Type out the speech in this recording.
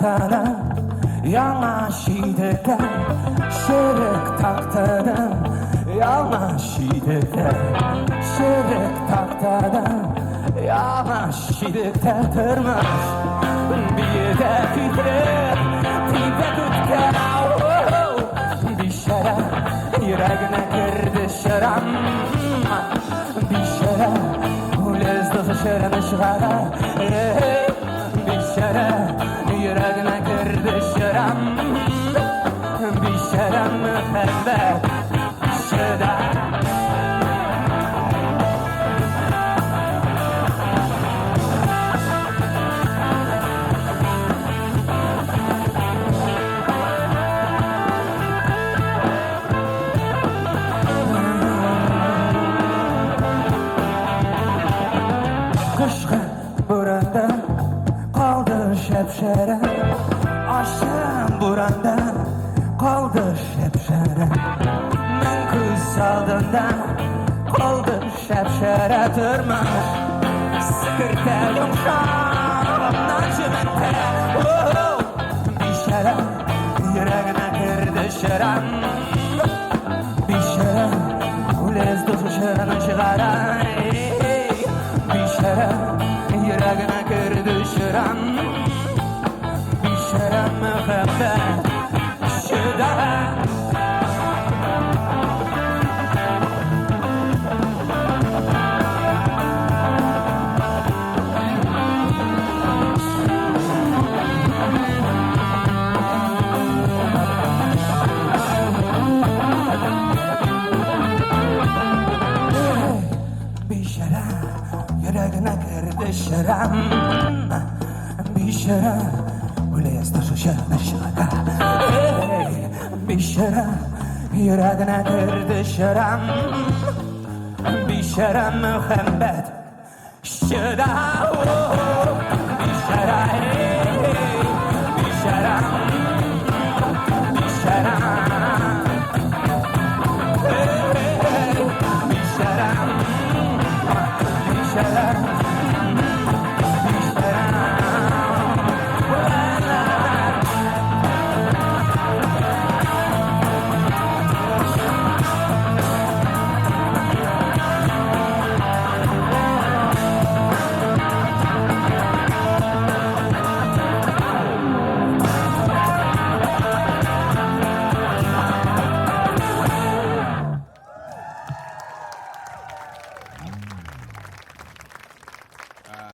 tahtadan yanaş idiken şerik tahtadan yanaş idiken şerik tahtadan yanaş idiken tırmış bir de titrer tipe tutken bir şere yüreğine girdi şeram bir şere ulezdi şerene şıgara bir şere yüreğine girdi şeram bir şere müebbet şeda kışkı buranda kaldı şepşere aşkım buranda kaldı şepşere men kız aldığında kaldı şepşere tırmış sıkırte yumşağımdan çimente bir şere yüreğine girdi şeram bir şere ulez dozu şerene çıkara bir şere yüreğine girdi şeram bir şere müebbet şeda bir şere yüreğine girdi şeram bir şere ulez dozu şerene çıkara bir şere yüreğine girdi şeram bir şere müebbet şeda bir şere